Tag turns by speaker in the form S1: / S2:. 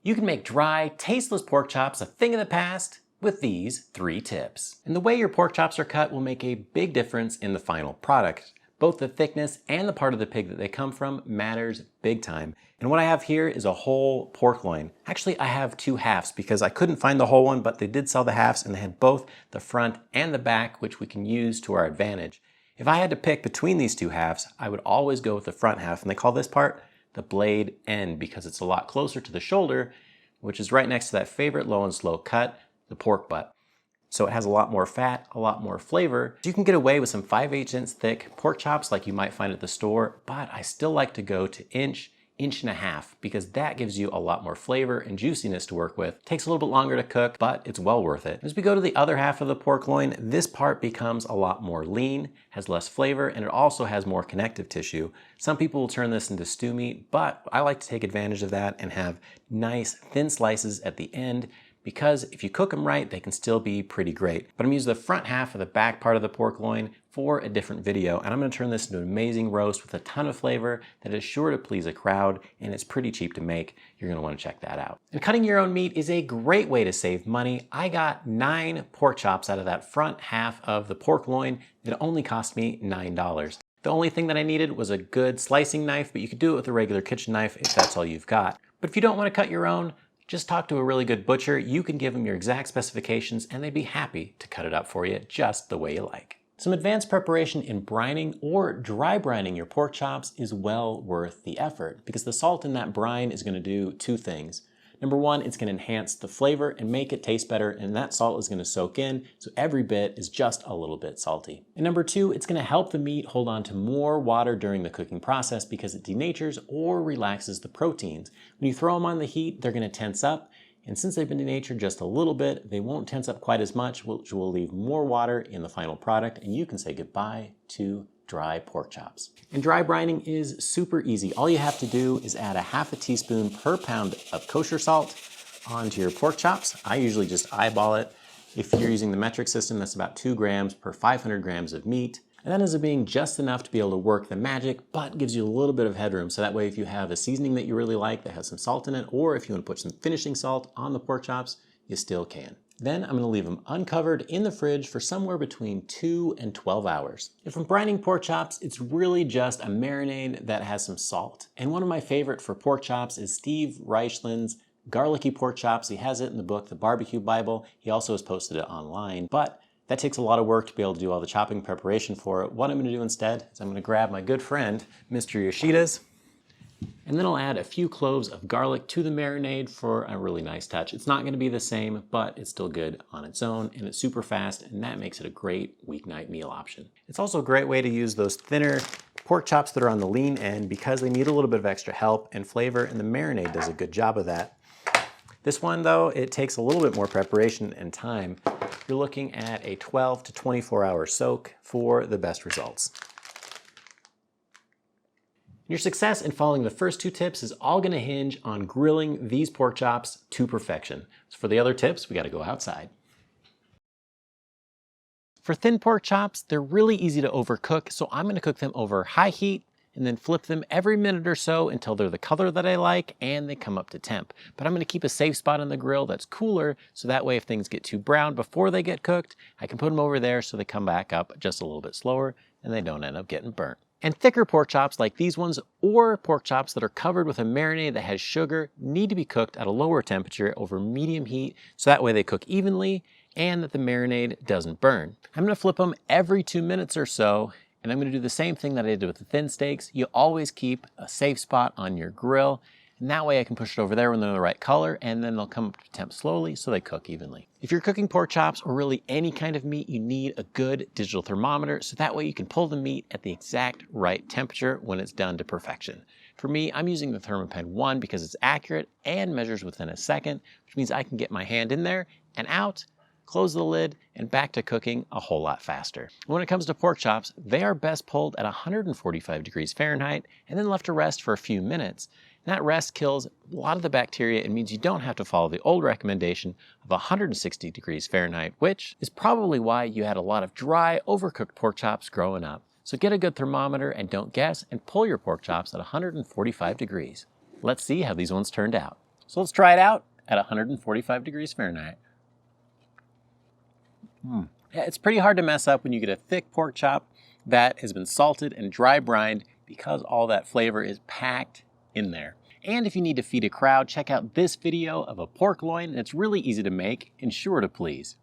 S1: You can make dry, tasteless pork chops a thing of the past with these 3 tips. And the way your pork chops are cut will make a big difference in the final product. Both the thickness and the part of the pig that they come from matters big time. And what I have here is a whole pork loin. Actually, I have 2 halves because I couldn't find the whole one, but they did sell the halves and they had both the front and the back, which we can use to our advantage. If I had to pick between these 2 halves, I would always go with the front half, and they call this part the blade end because it's a lot closer to the shoulder, which is right next to that favorite low and slow cut, the pork butt. So it has a lot more fat, a lot more flavor. You can get away with some 5/8 inch thick pork chops like you might find at the store, but I still like to go to inch and a half because that gives you a lot more flavor and juiciness to work with. It takes a little bit longer to cook, but it's well worth it. As we go to the other half of the pork loin, this part becomes a lot more lean, has less flavor, and it also has more connective tissue. Some people will turn this into stew meat, but I like to take advantage of that and have nice thin slices at the end, because if you cook them right, they can still be pretty great. But I'm using the front half of the back part of the pork loin for a different video, and I'm gonna turn this into an amazing roast with a ton of flavor that is sure to please a crowd, and it's pretty cheap to make. You're gonna wanna check that out. And cutting your own meat is a great way to save money. I got 9 pork chops out of that front half of the pork loin. It only cost me $9. The only thing that I needed was a good slicing knife, but you could do it with a regular kitchen knife if that's all you've got. But if you don't wanna cut your own, just talk to a really good butcher. You can give them your exact specifications and they'd be happy to cut it up for you just the way you like. Some advanced preparation in brining or dry brining your pork chops is well worth the effort because the salt in that brine is going to do 2 things. Number 1, it's going to enhance the flavor and make it taste better, and that salt is going to soak in, so every bit is just a little bit salty. And number 2, it's going to help the meat hold on to more water during the cooking process because it denatures or relaxes the proteins. When you throw them on the heat, they're going to tense up, and since they've been denatured just a little bit, they won't tense up quite as much, which will leave more water in the final product, and you can say goodbye to dry pork chops. And dry brining is super easy. All you have to do is add a ½ teaspoon per pound of kosher salt onto your pork chops. I usually just eyeball it. If you're using the metric system, that's about 2 grams per 500 grams of meat. And that ends up being just enough to be able to work the magic, but gives you a little bit of headroom. So that way, if you have a seasoning that you really like that has some salt in it, or if you want to put some finishing salt on the pork chops, you still can. Then I'm going to leave them uncovered in the fridge for somewhere between 2 and 12 hours. If I'm brining pork chops, it's really just a marinade that has some salt. And one of my favorite for pork chops is Steve Reichland's garlicky pork chops. He has it in the book, The Barbecue Bible. He also has posted it online, but that takes a lot of work to be able to do all the chopping preparation for it. What I'm going to do instead is I'm going to grab my good friend, Mr. Yoshida's, and then I'll add a few cloves of garlic to the marinade for a really nice touch. It's not going to be the same, but it's still good on its own, and it's super fast, and that makes it a great weeknight meal option. It's also a great way to use those thinner pork chops that are on the lean end because they need a little bit of extra help and flavor, and the marinade does a good job of that. This one, though, it takes a little bit more preparation and time. You're looking at a 12 to 24 hour soak for the best results. Your success in following the first 2 tips is all going to hinge on grilling these pork chops to perfection. So for the other tips, we got to go outside. For thin pork chops, they're really easy to overcook, so I'm going to cook them over high heat and then flip them every minute or so until they're the color that I like and they come up to temp. But I'm going to keep a safe spot on the grill that's cooler, so that way if things get too brown before they get cooked, I can put them over there so they come back up just a little bit slower and they don't end up getting burnt. And thicker pork chops like these ones, or pork chops that are covered with a marinade that has sugar, need to be cooked at a lower temperature over medium heat, so that way they cook evenly and that the marinade doesn't burn. I'm going to flip them every 2 minutes or so, and I'm going to do the same thing that I did with the thin steaks. You always keep a safe spot on your grill, and that way I can push it over there when they're the right color, and then they'll come up to temp slowly so they cook evenly. If you're cooking pork chops or really any kind of meat, you need a good digital thermometer, so that way you can pull the meat at the exact right temperature when it's done to perfection. For me, I'm using the ThermaPen 1 because it's accurate and measures within a second, which means I can get my hand in there and out, close the lid, and back to cooking a whole lot faster. When it comes to pork chops, they are best pulled at 145 degrees Fahrenheit and then left to rest for a few minutes. And that rest kills a lot of the bacteria and means you don't have to follow the old recommendation of 160 degrees Fahrenheit, which is probably why you had a lot of dry, overcooked pork chops growing up. So get a good thermometer and don't guess, and pull your pork chops at 145 degrees. Let's see how these ones turned out. So let's try it out at 145 degrees Fahrenheit. Yeah, it's pretty hard to mess up when you get a thick pork chop that has been salted and dry brined because all that flavor is packed in there. And if you need to feed a crowd, check out this video of a pork loin. It's really easy to make and sure to please.